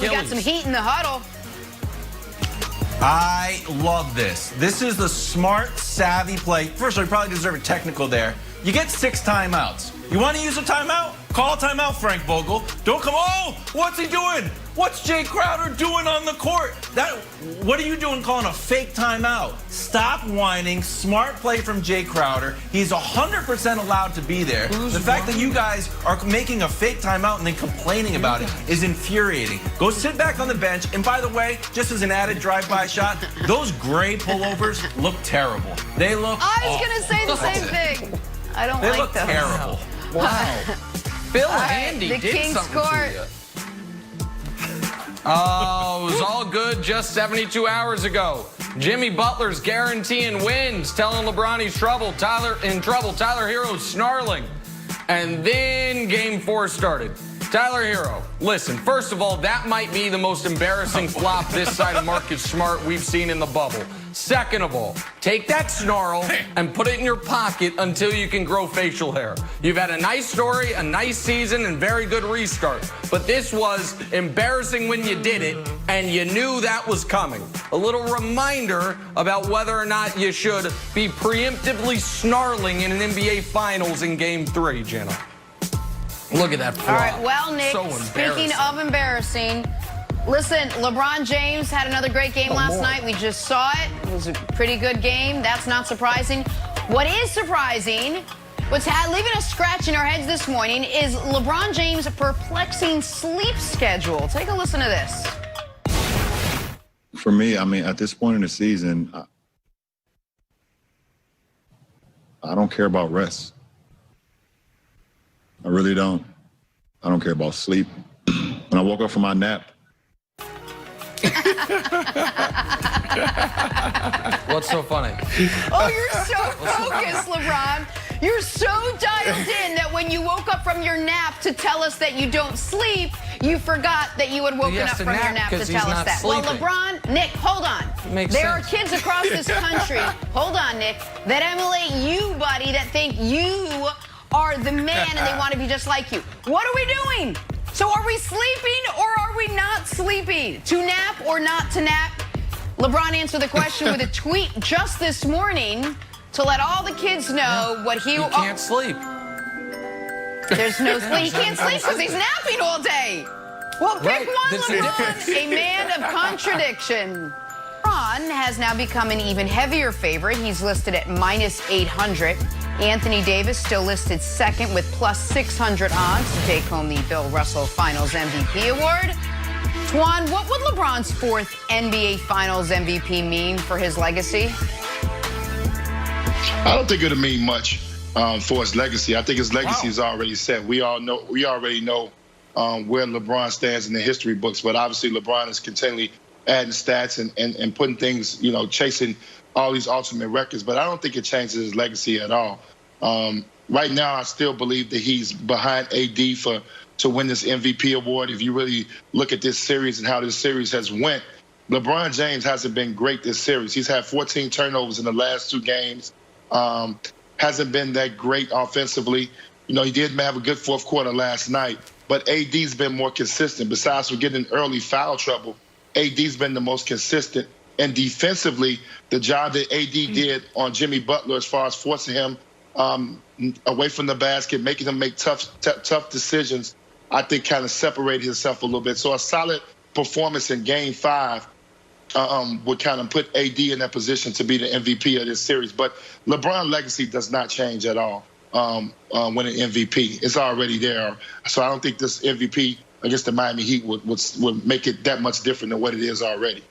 we got some heat in the huddle. I love this. This is the smart, savvy play. First of all, you probably deserve a technical there. You get 6 timeouts. You want to use a timeout? Call a timeout, Frank Vogel. Don't come, oh, what's he doing? What's Jay Crowder doing on the court? What are you doing calling a fake timeout? Stop whining. Smart play from Jay Crowder. He's 100% allowed to be there. The fact that you guys are making a fake timeout and then complaining about it is infuriating. Go sit back on the bench. And by the way, just as an added drive-by shot, those gray pullovers look terrible. They look I was going to say the same thing. I don't They like look those. terrible. Wow. Phil right, Handy the did Kings something score. to you. Oh, it was all good just 72 hours ago. Jimmy Butler's guaranteeing wins, telling LeBron he's in trouble. Tyler Herro's snarling. And then game 4 started. Tyler Herro, listen, first of all, that might be the most embarrassing flop this side of Marcus Smart we've seen in the bubble. Second of all, take that snarl and put it in your pocket until you can grow facial hair. You've had a nice story, a nice season, and very good restart. But this was embarrassing when you did it, and you knew that was coming. A little reminder about whether or not you should be preemptively snarling in an NBA Finals in Game 3, Jenna. Look at that flop. All right, well, Nick, So speaking of embarrassing, listen, LeBron James had another great game last night. We just saw it. It was a pretty good game. That's not surprising. What is surprising, what's leaving us scratching our heads this morning, is LeBron James' perplexing sleep schedule. Take a listen to this. For me, I mean, at this point in the season, I don't care about rest. I really don't. I don't care about sleep. When I woke up from my nap. What's so funny? Oh, you're so focused, LeBron. You're so dialed in that when you woke up from your nap to tell us that you don't sleep, you forgot that you had woken up from your nap to tell us that. Well, LeBron, Nick, hold on. There are kids across this country, hold on, Nick, that emulate you, buddy, that think you are the man and they want to be just like you. What are we doing? So are we sleeping or are we not sleeping? To nap or not to nap? LeBron answered the question with a tweet just this morning to let all the kids know what he can't sleep. There's no sleep. He can't sleep because he's napping all day. Well, pick one, LeBron. A man of contradiction. LeBron has now become an even heavier favorite. He's listed at -800. Anthony Davis still listed second with +600 odds to take home the Bill Russell Finals MVP award. Twan, what would LeBron's 4th NBA Finals MVP mean for his legacy? I don't think it'll mean much for his legacy. I think his legacy is already set. We already know where LeBron stands in the history books, but obviously LeBron is continually adding stats and putting things, you know, chasing all these ultimate records, but I don't think it changes his legacy at all. Right now, I still believe that he's behind AD to win this MVP award. If you really look at this series and how this series has went, LeBron James hasn't been great this series. He's had 14 turnovers in the last 2 games. Hasn't been that great offensively. You know, he did have a good 4th quarter last night, but AD's been more consistent. Besides for getting in early foul trouble, AD's been the most consistent. And defensively, the job that AD did on Jimmy Butler as far as forcing him away from the basket, making him make tough decisions, I think kind of separated himself a little bit. So a solid performance in Game 5 would kind of put AD in that position to be the MVP of this series. But LeBron's legacy does not change at all winning MVP. It's already there. So I don't think this MVP against the Miami Heat would make it that much different than what it is already.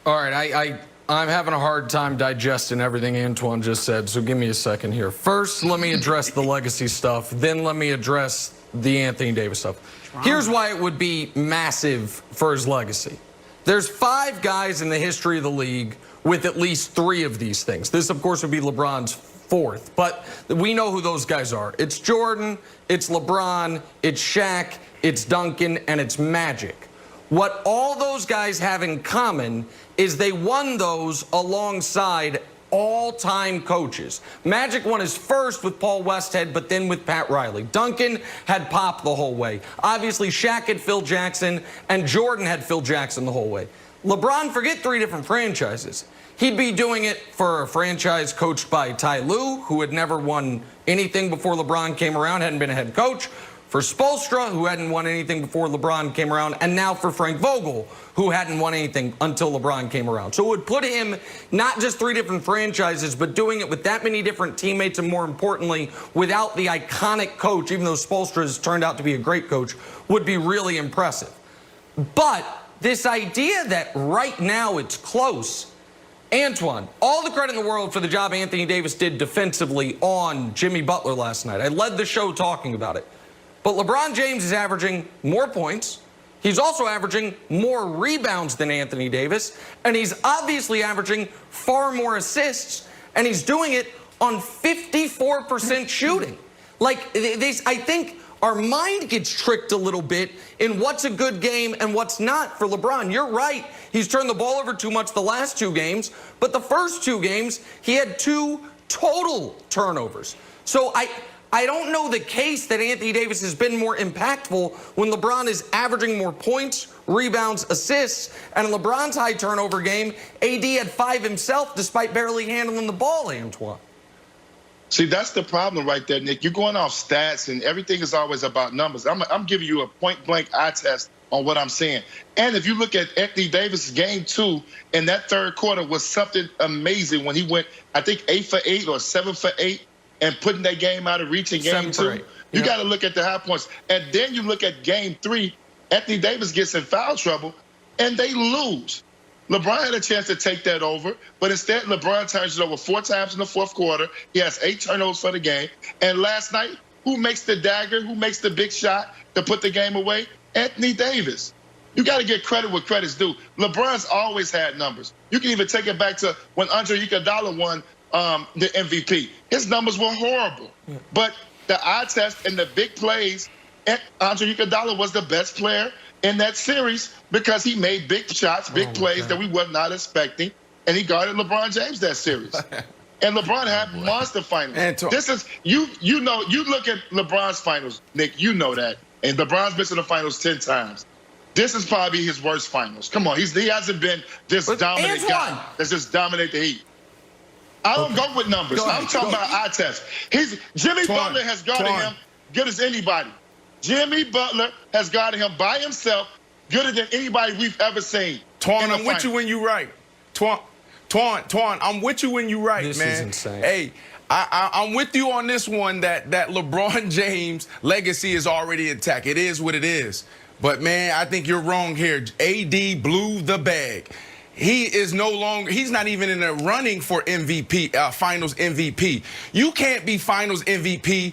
All right, I'm having a hard time digesting everything Antoine just said, so give me a second here. First, let me address the legacy stuff, then let me address the Anthony Davis stuff. Here's why it would be massive for his legacy. There's 5 guys in the history of the league with at least 3 of these things. This, of course, would be LeBron's 4th, but we know who those guys are. It's Jordan, it's LeBron, it's Shaq, it's Duncan, and it's Magic. What all those guys have in common is they won those alongside all-time coaches. Magic won his first with Paul Westhead, but then with Pat Riley. Duncan had Pop the whole way. Obviously, Shaq had Phil Jackson, and Jordan had Phil Jackson the whole way. LeBron, forget 3 different franchises. He'd be doing it for a franchise coached by Ty Lue, who had never won anything before LeBron came around, hadn't been a head coach. For Spoelstra, who hadn't won anything before LeBron came around, and now for Frank Vogel, who hadn't won anything until LeBron came around. So it would put him not just 3 different franchises, but doing it with that many different teammates, and more importantly, without the iconic coach, even though Spoelstra has turned out to be a great coach, would be really impressive. But this idea that right now it's close, Antoine, all the credit in the world for the job Anthony Davis did defensively on Jimmy Butler last night. I led the show talking about it. But LeBron James is averaging more points. He's also averaging more rebounds than Anthony Davis. And he's obviously averaging far more assists. And he's doing it on 54% shooting. Like, I think our mind gets tricked a little bit in what's a good game and what's not for LeBron. You're right. He's turned the ball over too much the last 2 games. But the first 2 games, he had 2 total turnovers. So I don't know the case that Anthony Davis has been more impactful when LeBron is averaging more points, rebounds, assists, and in LeBron's high turnover game, AD had 5 himself despite barely handling the ball, Antoine. See, that's the problem right there, Nick. You're going off stats, and everything is always about numbers. I'm giving you a point-blank eye test on what I'm saying. And if you look at Anthony Davis' game 2, in that 3rd quarter was something amazing when he went, I think, 8 for 8 or 7 for 8. And putting that game out of reach in game 2, you got to look at the high points. And then you look at game 3, Anthony Davis gets in foul trouble, and they lose. LeBron had a chance to take that over, but instead LeBron turns it over 4 times in the 4th quarter. He has 8 turnovers for the game. And last night, who makes the dagger, who makes the big shot to put the game away? Anthony Davis. You got to get credit where credit's due. LeBron's always had numbers. You can even take it back to when Andre Iguodala won the MVP. His numbers were horrible. But the eye test and the big plays, Andre Iguodala was the best player in that series because he made big shots, big plays that we were not expecting, and he guarded LeBron James that series. And LeBron had monster finals. This is you look at LeBron's finals, Nick, you know that. And LeBron's been to the finals 10 times. This is probably his worst finals. Come on, he hasn't been this dominant guy that's just dominate the Heat. I don't go with numbers. I'm talking about eye test. Jimmy Butler has guarded him good as anybody. Jimmy Butler has guarded him by himself gooder than anybody we've ever seen. Twan, I'm with you when you're right. Twan, I'm with you when you're right, man. This is insane. Hey, I'm with you on this one that LeBron James' legacy is already intact. It is what it is. But, man, I think you're wrong here. AD blew the bag. He is no longer, he's not even in the running for MVP, finals MVP. You can't be finals MVP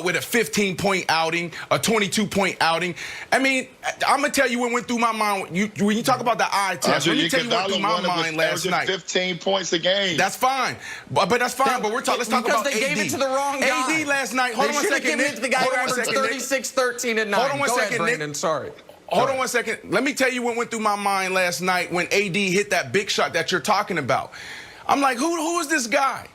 with a 15-point outing, a 22-point outing. I mean, I'm going to tell you what went through my mind. When you talk about the eye test, let me tell you what went through my mind last night. 15 points a game. That's fine. But that's fine. But let's talk about AD. Because they gave it to the wrong guy. AD last night. Hold on 1 second. They should have given it to the guy who averaged 36, 13, and 9. Hold on 1 second, Brandon. Sorry. Hold on 1 second. Let me tell you what went through my mind last night when AD hit that big shot that you're talking about. I'm like, who is this guy?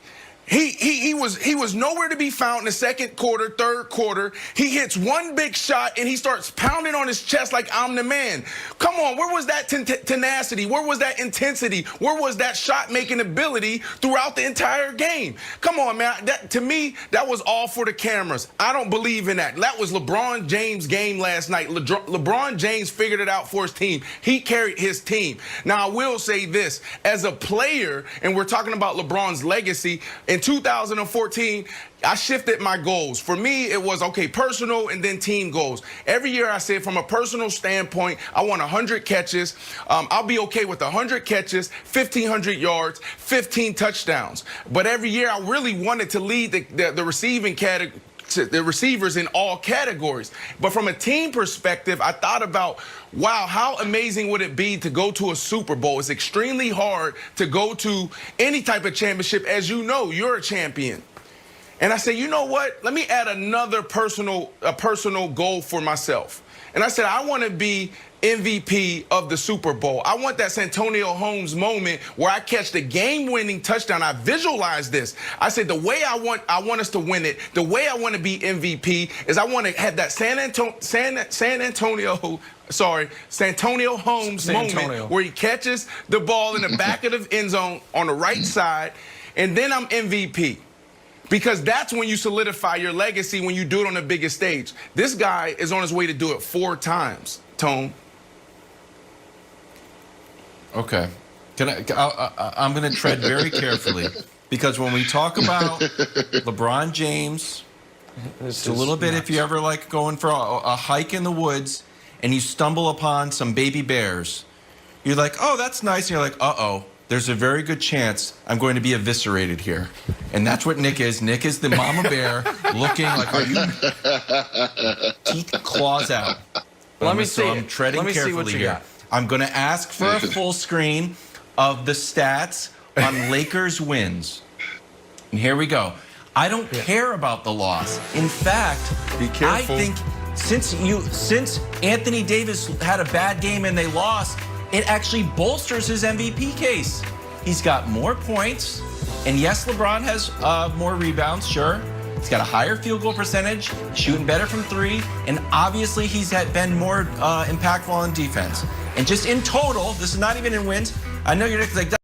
He was nowhere to be found in the 2nd quarter, 3rd quarter. He hits one big shot and he starts pounding on his chest like I'm the man. Come on, where was that tenacity? Where was that intensity? Where was that shot-making ability throughout the entire game? Come on, man. To me, that was all for the cameras. I don't believe in that. That was LeBron James' game last night. LeBron James figured it out for his team. He carried his team. Now, I will say this. As a player, and we're talking about LeBron's legacy, in 2014, I shifted my goals. For me, it was, okay, personal and then team goals. Every year I said from a personal standpoint, I want 100 catches. I'll be okay with 100 catches, 1,500 yards, 15 touchdowns. But every year I really wanted to lead the receiving category, the receivers in all categories. But from a team perspective, I thought about, wow, how amazing would it be to go to a Super Bowl? It's extremely hard to go to any type of championship. As you know, you're a champion. And I said, you know what? Let me add another personal goal for myself. And I said, I want to be MVP of the Super Bowl. I want that Santonio Holmes moment where I catch the game-winning touchdown. I visualize this. I said, the way I want us to win it, the way I want to be MVP is I want to have that Santonio Holmes moment where he catches the ball in the back of the end zone on the right side, and then I'm MVP. Because that's when you solidify your legacy, when you do it on the biggest stage. This guy is on his way to do it 4 times, Tone. Okay. I'm going to tread very carefully, because when we talk about LeBron James, it's a little bit nuts. If you ever like going for a hike in the woods and you stumble upon some baby bears, you're like, oh, that's nice. And you're like, uh-oh, there's a very good chance I'm going to be eviscerated here. And that's what Nick is. Nick is the mama bear looking like, are you teeth, claws out. Let me see. I'm treading carefully here. I'm going to ask for a full screen of the stats on Lakers wins. And here we go. I don't care about the loss. In fact, be careful. I think since Anthony Davis had a bad game and they lost, it actually bolsters his MVP case. He's got more points, and yes, LeBron has more rebounds, sure. He's got a higher field goal percentage, shooting better from 3, and obviously he's been more impactful on defense. And just in total, this is not even in wins. I know you're like,